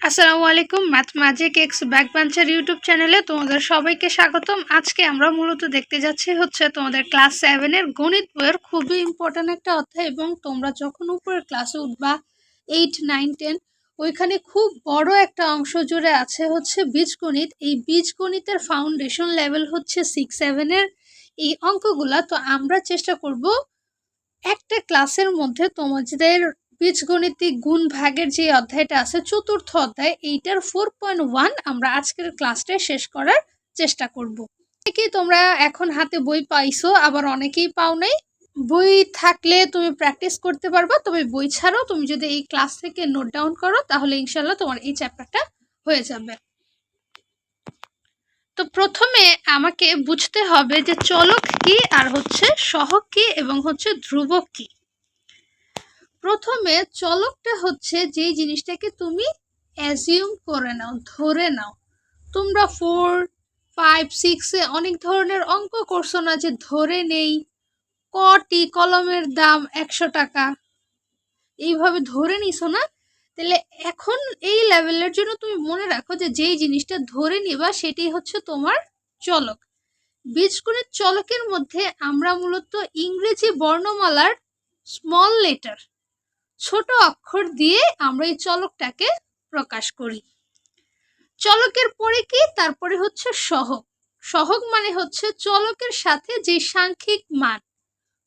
আসসালামু আলাইকুম। Math magic x back বেঞ্চের ইউটিউব চ্যানেলে তোমাদের সবাইকে স্বাগতম। আজকে আমরা মূলত দেখতে যাচ্ছি তোমাদের ক্লাস 7 এর গণিত বইয়ের খুবই ইম্পর্ট্যান্ট একটা অধ্যায়, এবং তোমরা যখন উপরের ক্লাসে উঠবা 8, 9, 10 ওইখানে খুব বড় একটা অংশ জুড়ে আছে বীজগণিত। এই বীজগণিতের ফাউন্ডেশন লেভেল 6, 7 এর এই অঙ্কগুলা। তো আমরা চেষ্টা করব একটা ক্লাসের মধ্যে তোমাদের বীজগণিতিক গুণ ভাগের যে অধ্যায়টা আছে, চতুর্থ অধ্যায়, এইটার 4.1 আমরা আজকের ক্লাসটা শেষ করার চেষ্টা করব। অনেকেই তোমরা এখন হাতে বই পাইছো, আবার অনেকেই পাও নাই। বই থাকলে তুমি প্র্যাকটিস করতে পারবা, তবে বই ছাড়াও তুমি যদি এই ক্লাস থেকে নোট ডাউন করো তাহলে ইনশাল্লাহ তোমার এই চ্যাপ্টারটা হয়ে যাবে। তো প্রথমে আমাকে বুঝতে হবে যে চলক কি আর সহগ কি এবং ধ্রুবক কি। প্রথমে চলকটা যে জিনিসটাকে তুমি অ্যাজিউম করে নাও, ধরে নাও। তোমরা 4, 5, 6 অনেক ধরনের অঙ্ক করছো না, যে ধরে নেই কটি কলমের দাম 100 টাকা, এইভাবে ধরে নিছো না। তাহলে এখন এই লেভেলের জন্য তুমি মনে রাখো যে যেই জিনিসটা ধরে নিবা সেটি তোমার চলক। বীজগণিত চলকের মধ্যে আমরা মূলত ইংরেজি বর্ণমালার স্মল লেটার, ছোট অক্ষর দিয়ে আমরা এই চলকটাকে প্রকাশ করি। চলকের পরে কি? তারপরে সহগ। সহগ মানে চলকের সাথে যে সাংখ্যিক মান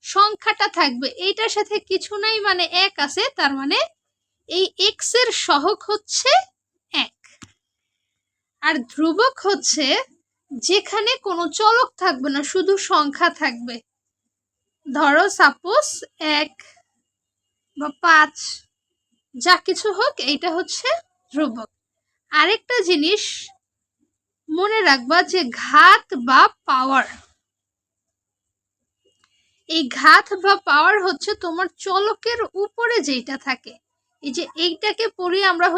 সংখ্যাটা থাকবে, এইটার সাথে কিছু নাই, মানে 1 আছে, তার মানে এই x এর সহগ 1। আর ধ্রুবক যেখানে কোনো চলক থাকবে না, শুধু সংখ্যা থাকবে। ধরো সাপোজ 1 বা 5, যা কিছু হোক, এইটা ধ্রুবক। আরেকটা জিনিস মনে রাখবা যে ঘাত বা পাওয়ার, এই ঘাত বা পাওয়ার তোমার চলকের উপরে যেটা থাকে। এই যে এইটাকে পড়ি আমরা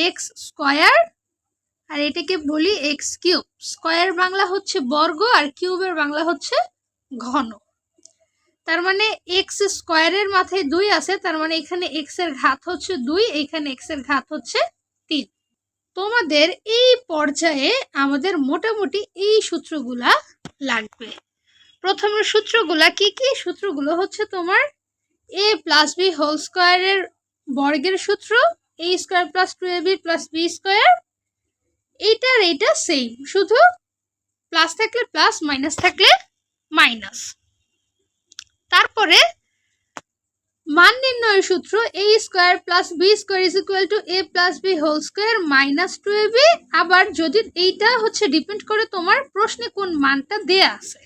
এক্স স্কয়ার, আর এটাকে বলি এক্স কিউব। স্কয়ার বাংলা বর্গ, আর কিউবের বাংলা ঘন। তার মানে এক্স স্কয়ারের মাথায় 2 আছে, তার মানে এখানে এক্স এর ঘাত 2, এখানে এক্স এর ঘাত 3। তোমাদের এই পর্যায়ে আমাদের মোটামুটি এই সূত্রগুলা লাগবে। প্রথমের সূত্রগুলা কি কি? সূত্রগুলো তোমার a প্লাস বি হোল স্কয়ারের বর্গের সূত্র, a square plus 2ab plus B square. এইটার এইটা সেম, শুধু প্লাস থাকলে প্লাস, মাইনাস থাকলে মাইনাস। তারপরে মান নির্ণয়ের সূত্র a square plus B square is equal to a plus B whole square minus 2ab। আবার যদি এইটা ডিপেন্ড করে তোমার প্রশ্নে কোন মানটা দেয়া আছে।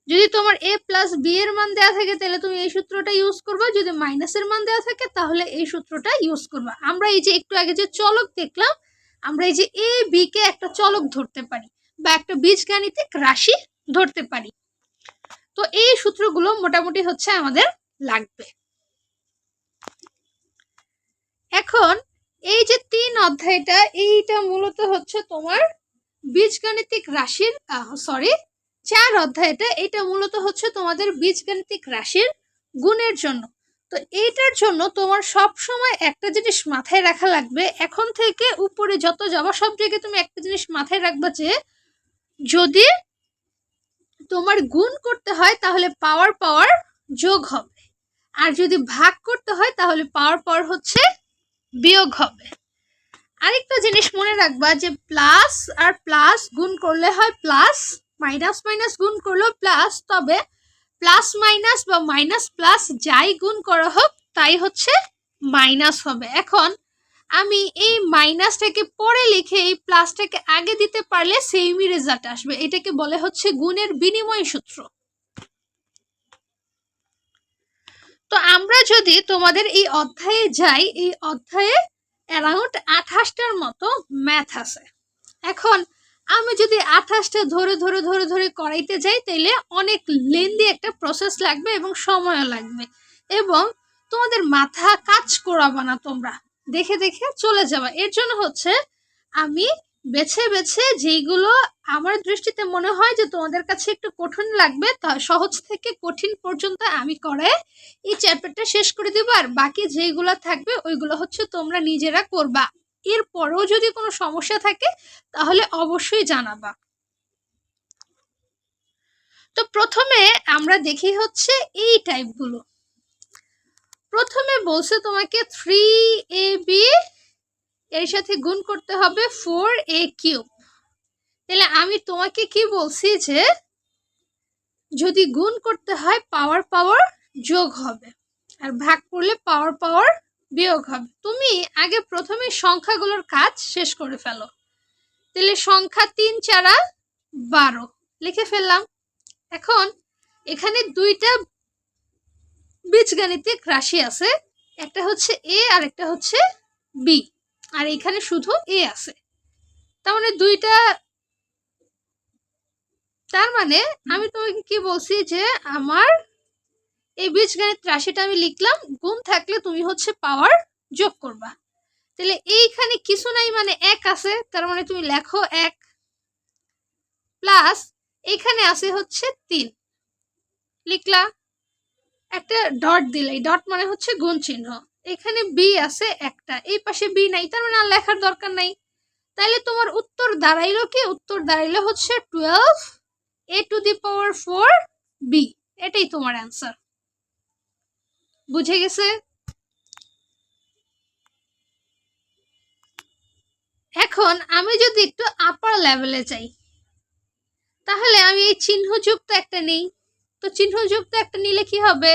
যদি তোমার a প্লাস বি এর মান দেওয়া থাকে তাহলে তুমি এই সূত্রটা ইউজ করবা, যদি মাইনাসের মান দেওয়া থাকে তাহলে এই সূত্রটা ইউজ করবা। আমরা এই যে একটু আগে যে চলক দেখলাম, আমরা এই যে a b কে একটা চলক ধরতে পারি বা একটা বীজগাণিতিক রাশি ধরতে পারি। তো এই সূত্রগুলো মোটামুটি আমাদের লাগবে। এখন এই যে 3 অধ্যায়টা, এইটা মূলত তোমার বীজগাণিতিক রাশির 4 অধ্যায়টা, এটা মূলত তোমাদের বীজগাণিতিক রাশির গুণের জন্য। তো এইটার জন্য তোমার সব সময় একটা জিনিস মাথায় রাখা লাগবে, এখন থেকে উপরে যত যাবা সব জায়গায় তুমি একটা জিনিস মাথায় রাখবা, যে যদি তোমার গুণ করতে হয় তাহলে পাওয়ার পাওয়ার যোগ হবে, আর যদি ভাগ করতে হয় তাহলে পাওয়ার পাওয়ার বিয়োগ হবে। আরেকটা জিনিস মনে রাখবা যে প্লাস আর প্লাস গুণ করলে হয় প্লাস, মাইনাস মাইনাস গুণ করলেও প্লাস, তবে প্লাস মাইনাস বা মাইনাস প্লাস যাই গুণ করা হোক তাই মাইনাস হবে। এখন আমি এই মাইনাসটাকে পরে লিখে এই প্লাসটাকে আগে দিতে পারলে সেমই রেজাল্ট আসবে। এটাকে বলে গুণের বিনিময় সূত্র। তো আমরা যদি তোমাদের এই অধ্যায়ে যাই, এই অধ্যায়ে অ্যারাউন্ড 28টার মতো ম্যাথ আছে। এখন আমি যদি 28টা ধরে ধরে ধরে ধরে করাইতে যাই তাইলে অনেক লেন্দি একটা প্রসেস লাগবে এবং সময়ও লাগবে, এবং তোমাদের মাথা কাজ করাবা না, তোমরা দেখে দেখে চলে যাবা। এর জন্য আমি বেছে বেছে যেইগুলো আমার দৃষ্টিতে মনে হয় যে তোমাদের কাছে একটু কঠিন লাগবে, তা সহজ থেকে কঠিন পর্যন্ত আমি করে এই চ্যাপ্টারটা শেষ করে দেবো, আর বাকি যেইগুলো থাকবে ওইগুলো তোমরা নিজেরা করবা। এরপরেও যদি কোনো সমস্যা থাকে তাহলে অবশ্যই জানাবা। তো প্রথমে আমরা দেখি হচ্ছে এই টাইপগুলো। প্রথমে বলছে তোমাকে 3ab এর সাথে গুণ করতে হবে 4a কিউব। তাহলে আমি তোমাকে কি বলছি যে যদি গুণ করতে হয় পাওয়ার পাওয়ার যোগ হবে, আর ভাগ করলে পাওয়ার পাওয়ার বিয়োগ হবে। তুমি আগে প্রথমে সংখ্যাগুলোর কাজ শেষ করে ফেলো। তাহলে সংখ্যা 3 4 12 লিখে ফেললাম। এখন এখানে দুইটা বীজগাণিতিক রাশি আছে, একটা হচ্ছে এ আর একটা হচ্ছে বি, আর এখানে শুধু এ আছে। তার মানে আমি তোমাকে কি বলছি যে আমার এই বীজগণিত রাশিটা আমি লিখলাম, গুণ থাকলে তুমি হচ্ছে পাওয়ার যোগ করবা। তাহলে এইখানে কিছু নাই মানে 1 আছে, তার মানে তুমি লেখো 1 প্লাস এখানে আছে হচ্ছে 3 লিখলা, একটা ডট দিলে, ডট মানে হচ্ছে গুণ চিহ্ন। এখানে বি আছে একটা, এই পাশে বি নাই, তার মানে আর লেখার দরকার নাই। তাইলে তোমার উত্তর দাঁড়াইলো কি? উত্তর দাঁড়াইলো হচ্ছে 12a⁴b। এটাই তোমার অ্যান্সার। বুঝে গেছে? এখন আমি যদি একটু আপার লেভেলে যাই তাহলে আমি এই চিহ্নযুক্ত একটা নেই। তো চিহ্নযুক্ত একটা নিলে কি হবে?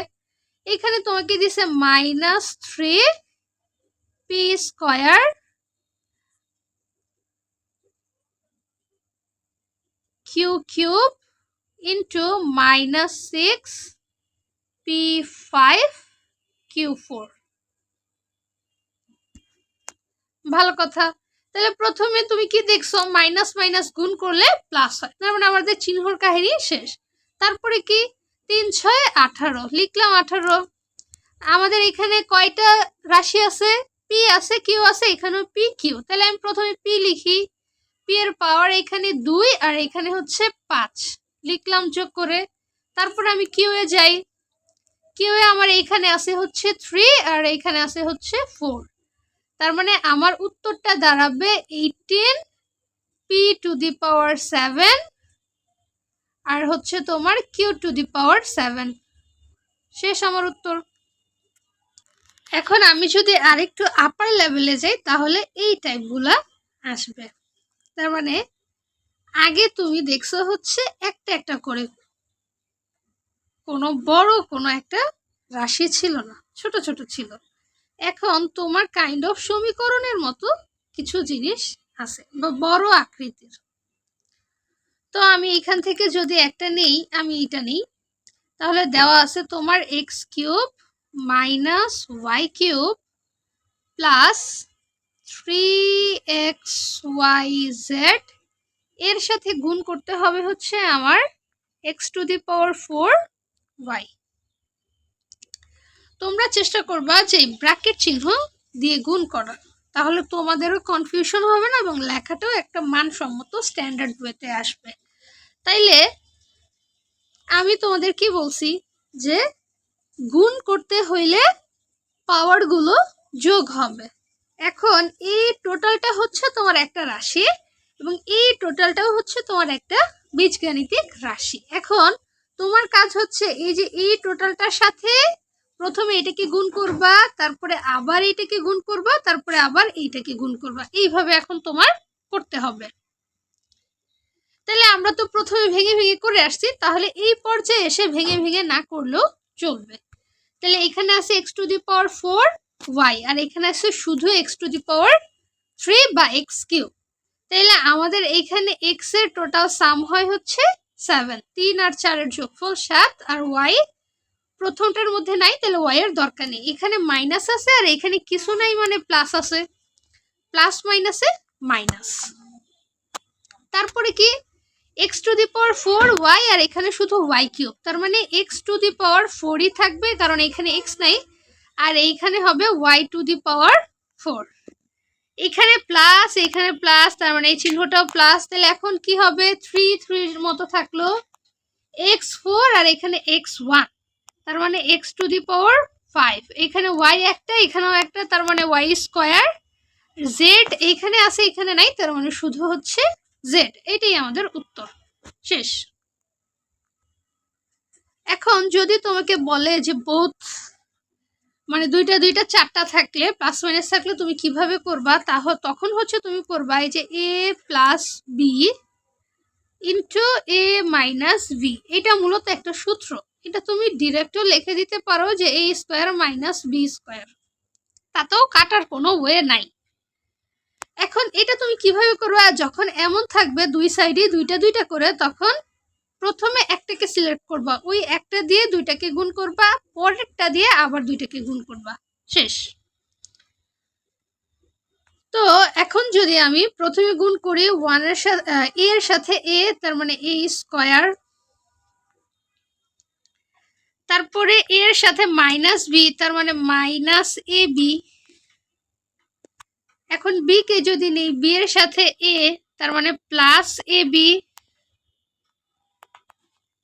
এখানে তোমাকে দিছে -3p² q³ ইন্টু -6p5q4। ভালো কথা। তাহলে প্রথমে তুমি কি দেখছো? মাইনাস মাইনাস গুণ করলে প্লাস হয়, তার মানে আমাদের চিহ্নর কাহিনী শেষ। তারপরে কি 3 6 18 লিখলাম 18। আমাদের এখানে কয়টা রাশি আছে? পি আছে, কিউ আছে, এখানেও পি কিউ। তাহলে আমি প্রথমে পি লিখি, পি এর পাওয়ার এখানে 2 আর এখানে হচ্ছে 5 লিখলাম যোগ করে। তারপর আমি কিউ এ যাই, কিউ এ আমার এখানে আছে হচ্ছে 3 আর এখানে আছে হচ্ছে 4। তার মানে আমার উত্তরটা দাঁড়াবে 18p⁷ আর হচ্ছে তোমার q⁷ শেষ আমার উত্তর। এখন আমি যদি আরেকটু আপার লেভেলে যাই তাহলে এই টাইপগুলা আসবে। তার মানে আগে তুমি দেখছো হচ্ছে একটা একটা করে, কোনো বড় কোনো একটা রাশি ছিল না, ছোট ছোট ছিল। এখন তোমার কাইন্ড অফ সমীকরণের মতো কিছু জিনিস আছে বা বড় আকৃতির। তো আমি এখান থেকে যদি একটা নেই, আমি এটা নেই, তাহলে দেওয়া আছে তোমার x³ -y³ প্লাস 3xyz এর সাথে গুণ করতে হবে হচ্ছে আমার x⁴y। তোমরা চেষ্টা করবা যে ব্র্যাকেট চিহ্ন দিয়ে গুণ করা, তাহলে তোমাদেরও কনফিউশন হবে না এবং লেখাটাও একটা মানসম্মত স্ট্যান্ডার্ড ওয়েতে আসবে। তাইলে আমি তোমাদের কি বলছি যে গুণ করতে হইলে পাওয়ারগুলো যোগ হবে। এখন এই টোটালটা হচ্ছে তোমার একটা রাশি এবং এই টোটালটাও হচ্ছে তোমার একটা বীজগাণিতিক রাশি। এখন তোমার কাজ হচ্ছে এই যে এই টোটালটার সাথে প্রথমে এটাকে গুণ করবা, তারপরে আবার এইটাকে গুণ করবা, তারপরে আবার এইটাকে গুণ করবা, এইভাবে এখন তোমার করতে হবে। তাহলে আমরা তো প্রথমে ভেঙে ভেঙে করে আসছি, তাহলে এই পর্যায়ে এসে ভেঙে ভেঙে না করলেও চলবে। তাহলে এখানে আছে x⁴y আর এখানে আছে শুধু x⁴ বা x³ তাহলে আমাদের এখানে x এর টোটাল সাম হয় হচ্ছে 7। 3 আর 4 এর যোগফল 7 আর y প্রথমটার মধ্যে নাই, তাহলে y এর দরকার নেই। এখানে মাইনাস আছে আর এখানে কিছু নাই মানে প্লাস আছে, প্লাস মাইনাসে মাইনাস। তারপরে কি x⁴y আর এখানে শুধু y³, তার মানে x⁴ থাকবে কারণ এখানে x নাই, আর এইখানে হবে y⁴। এখানে প্লাস এখানে প্লাস, তার মানে এই চিহ্নটাও প্লাস। তাহলে এখন কি হবে? 3 3 এর মতো থাকলো, x4 আর এখানে x1, তার মানে x⁵। এখানে y একটা, এখানেও একটা, তার মানে y²। জেড এইখানে আছে, এখানে নাই, তার মানে শুধু হচ্ছে জেড। এটাই আমাদের উত্তর, শেষ। এখন যদি তোমাকে বলে যে বোথ মানে দুইটা দুইটা চারটা থাকলে প্লাস মাইনাস থাকলে তুমি কিভাবে করবা, তখন হচ্ছে তুমি করবা এই যে এ প্লাস বি ইন্টু এ মাইনাস বি। এটা মূলত একটা সূত্র, এটা তুমি ডিরেক্টও লিখে দিতে পারো যে এ স্কোয়ার মাইনাস বি স্কোয়ার, তাতেও কাটার কোনো ওয়ে নাই। এখন এটা তুমি কিভাবে করবা, যখন এমন থাকবে দুই সাইডে দুইটা দুইটা করে, তখন প্রথমে একটাকে সিলেক্ট করবা, ওই একটা দিয়ে দুইটাকে গুণ করবা, পরেরটা দিয়ে আবার দুইটাকে গুণ করবা, শেষ। তো এখন যদি আমি প্রথমে গুণ করি 1 এর সাথে এ এর সাথে এ, তার মানে এ স্কয়ার, তারপরে এ এর সাথে মাইনাস বি, তার মানে মাইনাস এ বি। এখন বি কে যদি নেই বি এর সাথে এ, তার মানে প্লাস এ বি।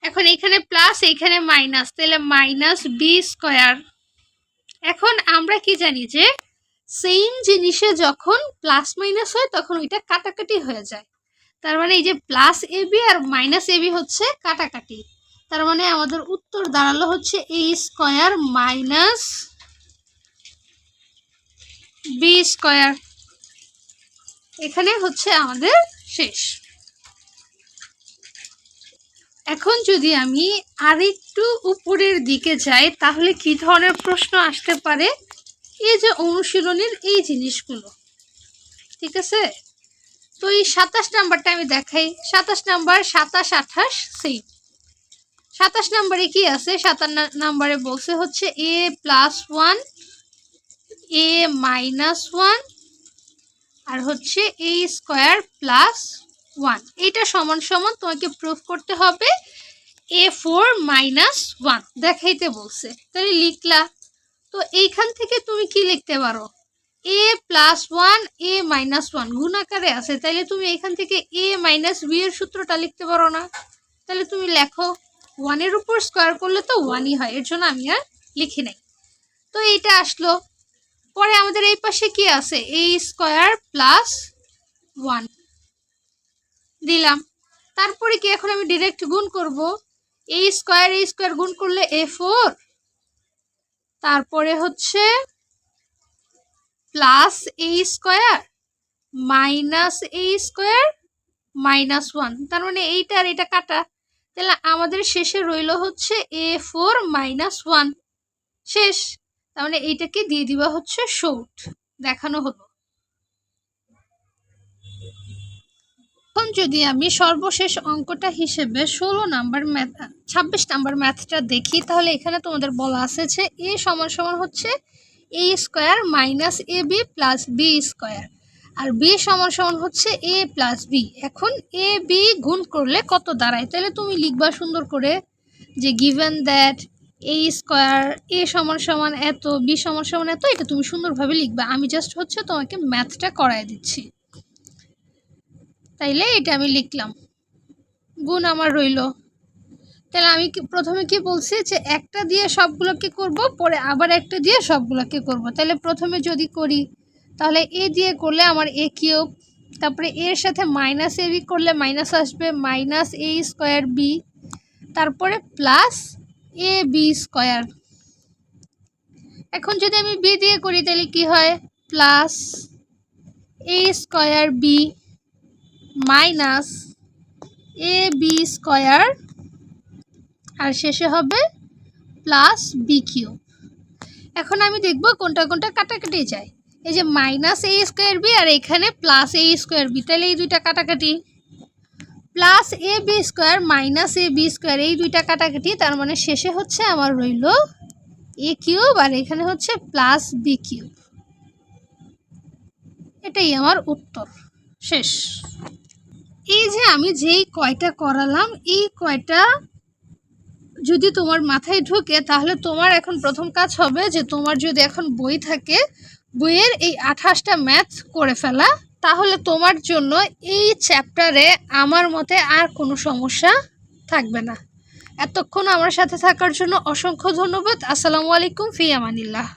এখন এখানে প্লাস এখানে মাইনাস, তাহলে মাইনাস বি স্কয়ার। এখন আমরা কি জানি যে সেম জিনিসে যখন প্লাস মাইনাস হয় তখন ওইটা কাটাকাটি হয়ে যায়, তার মানে এই যে plus A B R minus A B হচ্ছে কাটাকাটি, তার মানে আমাদের উত্তর দাঁড়ালো হচ্ছে এ স্কয়ার মাইনাস বি স্কয়ার। এখানে হচ্ছে আমাদের শেষ। এখন যদি আমি আরেকটু উপরের দিকে যাই তাহলে কি ধরনের প্রশ্ন আসতে পারে, এই যে অনুশীলনের এই জিনিসগুলো, ঠিক আছে। তো এই 27 নাম্বারটা আমি দেখাই। 27 নাম্বার 27 28 সেম। 27 নাম্বারে কি আছে, 27 নাম্বারে বলছে হচ্ছে এ প্লাস 1 এ মাইনাস 1 আর হচ্ছে এ স্কয়ার প্লাস 1। এটা সমান সমান তোমাকে প্রুফ করতে হবে a4 মাইনাস 1 দেখাইতে বলছে, তাহলে লিখলা। তো এইখান থেকে তুমি কি লিখতে পারো, a প্লাস 1 a মাইনাস 1 গুণ আকারে আছে, তাহলে তুমি এখান থেকে a মাইনাস b এর সূত্রটা লিখতে পারো না, তাহলে তুমি লেখো 1 এর উপর স্কয়ার করলে তো 1ই হয়, এর জন্য আমি আর লিখি নাই। তো এইটা আসলো। পরে আমাদের এই পাশে কি আছে, a স্কয়ার প্লাস 1 দিলাম। তারপরে কি এখন আমি ডাইরেক্ট গুণ করব, a স্কয়ার গুণ করলে a4, তারপরে হচ্ছে plus a square minus a square minus 1, তার মানে এইটা আর এটা কাটা, তাহলে আমাদের শেষে রইল হচ্ছে a4 মাইনাস 1, শেষ। তার মানে এইটাকে দিয়ে দিবা হচ্ছে শর্ট, দেখানো হলো। এখন যদি আমি সর্বশেষ অঙ্কটা হিসেবে 26 নাম্বার ম্যাথটা দেখি, তাহলে এখানে তোমাদের বলা আছে যে এ সমান সমান হচ্ছে এ square minus A B plus B square, R B সমান সমান হচ্ছে এ প্লাস বি। এখন এ বি গুণ করলে কত দাঁড়ায়, তাহলে তুমি লিখবা সুন্দর করে যে গিভেন দ্যাট এ স্কয়ার এ সমান সমান এত বি সমান সমান এত, এটা তুমি সুন্দরভাবে লিখবা। আমি জাস্ট হচ্ছে তোমাকে ম্যাথটা করায় দিচ্ছি, তাইলে এটা আমি লিখলাম, গুণ আমার রইল। তাহলে আমি প্রথমে কি বলছি যে একটা দিয়ে সবগুলোকে করব, পরে আবার একটা দিয়ে সবগুলোকে করব। তাহলে প্রথমে যদি করি তাহলে এ দিয়ে করলে আমার এ কিউব, তারপরে এর সাথে মাইনাস এ বি করলে মাইনাস আসবে মাইনাস এ স্কয়ার বি, তারপরে প্লাস এ বি স্কয়ার। এখন যদি আমি বি দিয়ে করি তাহলে কি হয়, plus A square B minus A B square আর শেষে হবে প্লাস বি কিউব। এখন আমি দেখব কোনটা কোনটা কাটাকাটি যায়, এই যে মাইনাস এ স্কয়ার বি আর এখানে প্লাস এ স্কয়ার বি, তাহলে এই দুইটা কাটাকাটি, plus A B square minus A B square এই দুইটা কাটাকাটি, তার মানে শেষে হচ্ছে আমার রইল এ কিউব আর এখানে হচ্ছে প্লাস বি কিউব। এটাই আমার উত্তর, শেষ। এই যে আমি যেই কয়টা করালাম এই কয়টা যদি তোমার মাথায় ঢোকে তাহলে তোমার এখন প্রথম কাজ হবে যে তোমার যদি এখন বই থাকে বইয়ের এই 28টা ম্যাথ করে ফেলা, তাহলে তোমার জন্য এই চ্যাপ্টারে আমার মতে আর কোনো সমস্যা থাকবে না। এতক্ষণ আমার সাথে থাকার জন্য অসংখ্য ধন্যবাদ। আসসালামু আলাইকুম, ফি আমানিল্লাহ।